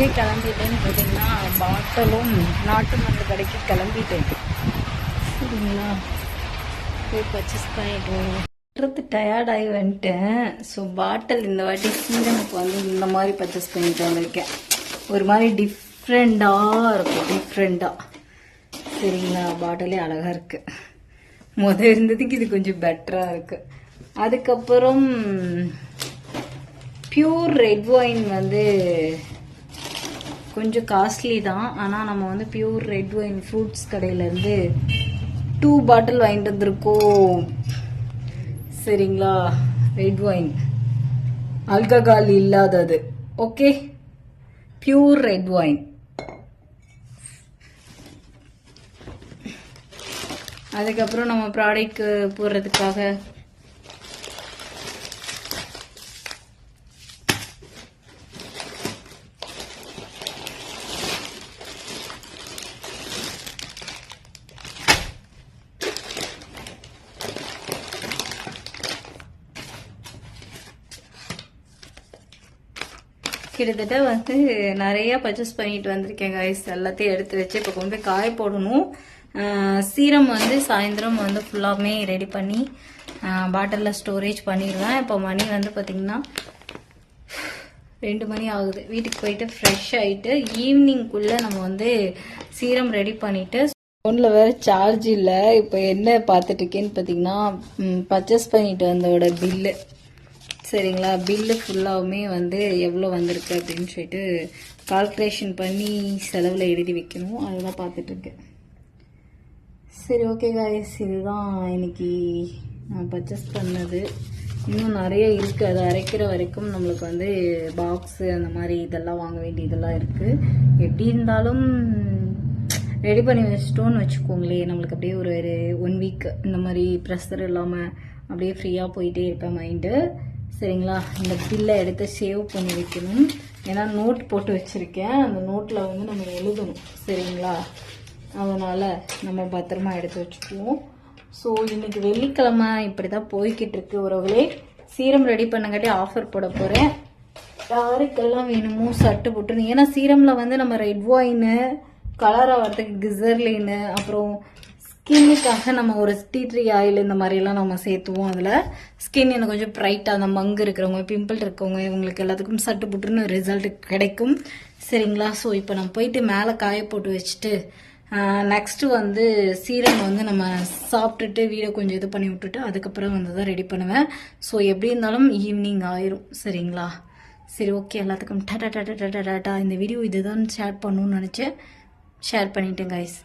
எங்கே கிளம்பிட்டேன்னு பார்த்தீங்கன்னா பாட்டலும் நாட்டு மருந்து கடைக்கு கிளம்பிட்டேன். சரிங்களா, போய் பர்ச்சேஸ் பண்ணிட்டு டயர்டாகி வந்துட்டேன். ஸோ பாட்டில் இந்த வாட்டி சீரமுக்கு வந்து இந்த மாதிரி பர்ச்சேஸ் பண்ணிட்டு வந்திருக்கேன். ஒரு மாதிரி டிஃப்ரெண்ட்டாக இருக்கும், டிஃப்ரெண்ட்டாக. சரிங்களா, பாட்டிலே அழகாக இருக்குது. இருந்ததுக்கு இது கொஞ்சம் பெட்டராக இருக்குது. அதுக்கப்புறம் பியூர் ரெட் ஒயின் வந்து கொஞ்சம் காஸ்ட்லி தான். ஆனால் நம்ம வந்து பியூர் ரெட் ஒயின் ஃப்ரூட்ஸ் கடையிலேருந்து 2 பாட்டில் வாங்கிட்டு வந்திருக்கோம். சரிங்களா, ரெட் ஒயின் ஆல்கஹால் இல்லாதது. Okay, pure red wine. அதுக்கப்புறம் நம்ம ப்ராடக்ட்க்கு போடுறதுக்காக கிட்டத்தட்ட வந்து நிறைய பர்ச்சேஸ் பண்ணிட்டு வந்திருக்கேன் கைஸ். எல்லாத்தையும் எடுத்து வச்சு இப்போ கொண்டு போய் காய போடணும். சீரம் வந்து சாயந்தரம் வந்து ஃபுல்லாமே ரெடி பண்ணி பாட்டிலில் ஸ்டோரேஜ் பண்ணிடுவேன். இப்போ மணி வந்து பார்த்திங்கன்னா 2 மணி ஆகுது. வீட்டுக்கு போயிட்டு ஃப்ரெஷ் ஆகிட்டு ஈவினிங்குள்ளே நம்ம வந்து சீரம் ரெடி பண்ணிவிட்டு, ஃபோனில் வேறு சார்ஜ் இல்லை. இப்போ என்ன பார்த்துட்ருக்கேன்னு பார்த்தீங்கன்னா பர்ச்சேஸ் பண்ணிட்டு வந்தோட பில்லு. சரிங்களா, பில்லு ஃபுல்லாகவுமே வந்து எவ்வளோ வந்திருக்கு அப்படின்னு சொல்லிட்டு கால்குலேஷன் பண்ணி செலவில் எழுதி வைக்கணும். அதெல்லாம் பார்த்துட்ருக்கேன். சரி, ஓகே காய்ஸ், இதுதான் இன்னைக்கு நான் பர்ச்சேஸ் பண்ணது. இன்னும் நிறைய இருக்குது. அதை அரைக்கிற வரைக்கும் நம்மளுக்கு வந்து பாக்ஸு அந்த மாதிரி இதெல்லாம் வாங்க வேண்டியதெல்லாம் இருக்குது. எப்படி இருந்தாலும் ரெடி பண்ணி வச்சிட்டோன்னு வச்சுக்கோங்களேன், நம்மளுக்கு அப்படியே ஒரு 1 வீக் இந்த மாதிரி ப்ரெஷர் இல்லாமல் அப்படியே ஃப்ரீயாக போயிட்டே இருப்பேன் மைண்டு. சரிங்களா, இந்த பில்லை எடுத்து சேவ் பண்ணி வைக்கணும். ஏன்னா நோட் போட்டு வச்சுருக்கேன். அந்த நோட்டில் வந்து நம்ம எழுதணும். சரிங்களா, அதனால் நம்ம பத்திரமா எடுத்து வச்சுக்குவோம். ஸோ இன்னைக்கு வெள்ளிக்கிழமை இப்படி தான் போய்கிட்டு இருக்கு உறவுகளே. சீரம் ரெடி பண்ணங்காட்டி ஆஃபர் போட போகிறேன். யாருக்கெல்லாம் வேணுமோ சட்டு போட்டுருங்க. ஏன்னா சீரமில் வந்து நம்ம ரெட் ஒயின், கலராக வரதுக்கு கிசர்லின்னு, அப்புறம் ஸ்கின்னுக்காக நம்ம ஒரு டீ ட்ரீ ஆயில் இந்த மாதிரிலாம் நம்ம சேர்த்துவோம். அதில் ஸ்கின் எனக்கு கொஞ்சம் ப்ரைட்டாக, அந்த மங்கு இருக்கிறவங்க, பிம்பிள் இருக்கவங்க, இவங்களுக்கு எல்லாத்துக்கும் சட்டு புட்டுன்னு ரிசல்ட் கிடைக்கும். சரிங்களா, ஸோ இப்போ நம்ம போயிட்டு மேலே காய போட்டு வச்சுட்டு நெக்ஸ்ட்டு வந்து சீரம் வந்து நம்ம சாப்பிட்டுட்டு வீடை கொஞ்சம் இது பண்ணி விட்டுட்டு அதுக்கப்புறம் வந்து தான் ரெடி பண்ணுவேன். ஸோ எப்படி இருந்தாலும் ஈவினிங் ஆயிரும். சரிங்களா, சரி, ஓகே, எல்லாத்துக்கும் டாட்டா டாட்டா டாட்டா டாட்டா. இந்த வீடியோ இதுதான் ஷேர் பண்ணணும்னு நினச்சேன், ஷேர் பண்ணிட்டேன் கைஸ்.